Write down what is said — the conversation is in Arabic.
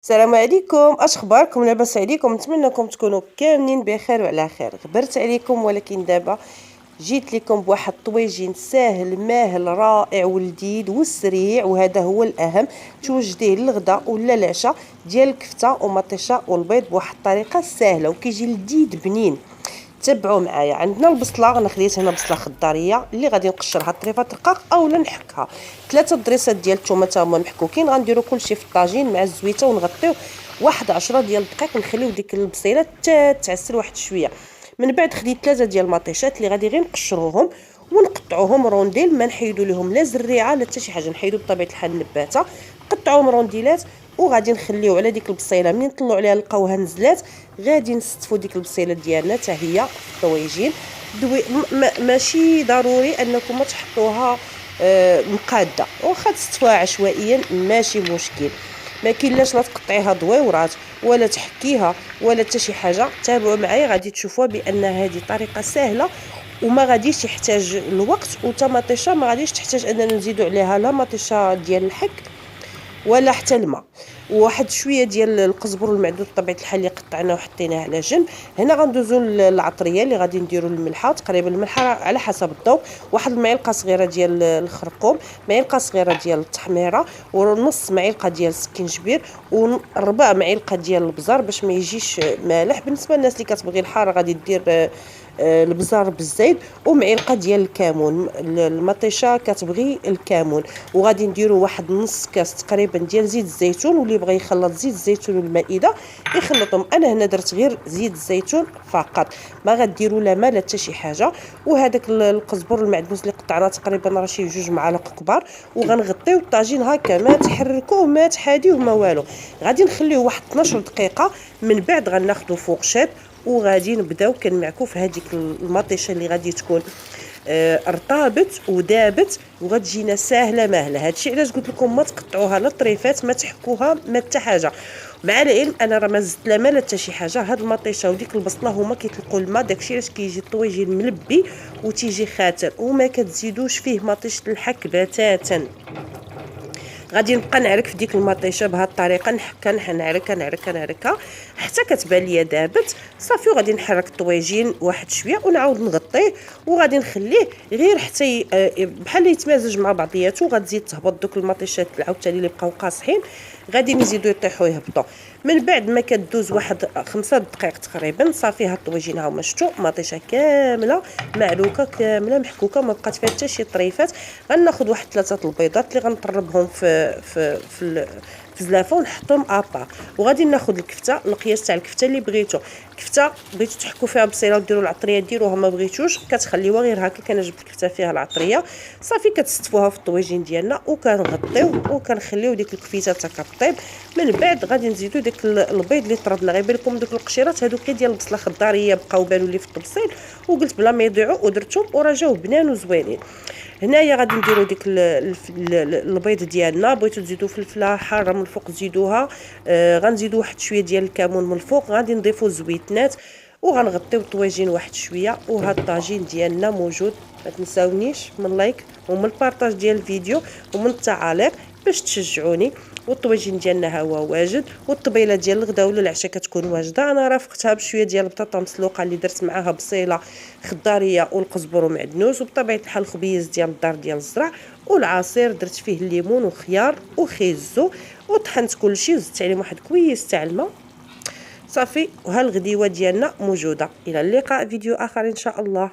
السلام عليكم، اش اخباركم؟ لاباس عليكم؟ نتمنىكم تكونوا كاملين بخير وعلى خير. غبرت عليكم ولكن دابا جيت لكم بواحد الطويجين ساهل ماهل رائع ولذيذ وسريع، وهذا هو الاهم. توجديه للغدا ولا العشاء ديال الكفته ومطيشه والبيض بواحد الطريقه سهله وكيجي لذيذ بنين. تبعوا معايا. عندنا البصله، انا خديت هنا بصله خضاريه اللي غادي نقشرها طريفات رقاق اولا نحكها. 3 ضريسات ديال الثومه تا هما محكوكين. غنديروا كلشي في الطاجين مع الزويته ونغطيو واحد 10 ديال الدقائق، نخليو ديك البصيله تعسل واحد شويه. من بعد خديت 3 ديال المطيشات اللي غادي غير نقشروهم ونقطعوهم رونديل، ما نحيدوا لهم لا زريعه لا حتى شي حاجه، نحيدوا بطبيعه الحال النباته، نقطعوهم رونديلات وغادي نخليو على ديك البصيله. منين نطلعوا عليها نلقاوها نزلات، غادي نستفوا ديك البصيله ديالنا حتى هي في الطويجين. ماشي ضروري انكم تحطوها مقاده، واخا تستوى عشوائيا ماشي مشكل. ما كاينلاش لا تقطعيها دويورات ولا تحكيها ولا حتى شي حاجه. تابعوا معايا غادي تشوفوا بان هذه طريقه سهله وما غاديش يحتاج الوقت. وطماطيشه ما غاديش تحتاج اننا نزيدوا عليها لا مطيشه ديال الحك ولا حتى الماء. وواحد شويه ديال القزبر المعدود بطبيعه الحال اللي قطعناه وحطيناه على جنب. هنا غندوزو للعطريه اللي غادي نديرو الملحه، تقريبا الملحه على حسب الذوق. واحد المعلقه صغيره ديال الخرقوم، معلقه صغيره ديال التحميره، ونص معلقه ديال السكينجبير، وربع معلقه ديال البزار باش ما يجيش مالح. بالنسبه للناس اللي كتبغي الحار غادي دير البزار بالزيت، ومعلقه ديال الكمون. المطيشه كتبغي الكمون. وغادي نديروا واحد نص كاس تقريبا ديال زيت الزيتون، واللي بغى يخلط زيت الزيتون والمائده يخلطهم. انا هنا درت غير زيت الزيتون فقط، ما غديروا لا ماء لا حتى شي حاجه. وهذاك القزبر المعدنوس اللي قطعناه تقريبا راه شي 2 معالق كبار، وغنغطيو الطاجين هكا، ما تحركوه ما تحاديوه ما والو. غادي نخليوه واحد 12 دقيقه. من بعد غناخذوا فوقشات وغادي نبداو كنمعكو في هذيك المطيشه اللي غادي تكون ارطابت ودابت وغتجينا ساهله ماهله. هادشي علاش قلت لكم ما تقطعوها لا طريفات، ما تحكوها ما حتى حاجه. مع العلم انا راه ما زدت لا ما لا حتى شي حاجه. هاد المطيشه وديك البصله هما كيطلقوا الماء، داكشي علاش كيجي الطويجين ملبي وتيجي خاتر، وما كتزيدوش فيه مطيشه الحك بتاتا. غادي نبقى نعرك في ديك المطيشه بهذه الطريقه، نعركها حتى كتبان ليا دابت صافي. وغادي نحرك الطويجين واحد شويه ونعاود نغطيه، وغادي نخليه غير حتى بحال يتمازج مع بعضياته. غتزيد تهبط دوك المطيشات عاوتاني اللي بقاو قاصحين، غادي نزيدو يطيحوا يهبطوا. من بعد ما كدوز واحد 5 دقائق تقريبا صافي. هاد الطويجين ها هما شفتوا مطيشه كامله معروكه كامله محكوكه، ما بقات فيها حتى شي طريفات. غناخذ واحد 3 البيضات اللي غنطربهم في زلافه ونحطهم ابار. وغادي ناخذ الكفته، القياس تاع الكفته اللي بغيتو. كفته بغيتو تحكوا فيها بصيله وديروا العطريه ديروها، ما بغيتوش كتخليوها غير هكا. كان جبت الكفته فيها العطريه صافي. كتستفوها في الطويجين ديالنا وكنغطيو وكنخليو ديك الكفيته حتى كطيب. من بعد غادي نزيدو ديك البيض اللي طربنا. غيبان لكم دوك القشيرات هادو غير ديال البصله خضاريه بقاو بانوا لي في الطبسيل، وقلت بلا ما يضيعوا ودرتهم وراه جاو بنان وزوينين. هنايا غادي نديرو ديك البيض ديالنا. بغيتو تزيدوا فلفله حاره من الفوق زيدوها. غنزيدوا واحد شويه ديال الكمون من الفوق. غادي نضيفوا الزويتنات وغنغطيو الطويجين واحد شويه. وهذا الطاجين ديالنا موجود. ما تنساونيش من لايك ومن البارطاج ديال الفيديو ومن التعاليق باش تشجعوني. والطويجين ديالنا ها هو واجد، والطبيله ديال الغدا ولا العشاء كتكون واجده. انا رافقتها بشويه ديال البطاطا مسلوقه اللي درت معاها بصيله خضاريه والقزبر ومعدنوس، وبطبيعه الحال خبيز ديال الدار ديال الزرع، والعصير درت فيه الليمون وخيار وخيزو، وطحنت كلشي وزدت عليه واحد كويس تاع الماء صافي. وها الغديوه ديالنا موجوده. الى اللقاء فيديو اخر ان شاء الله.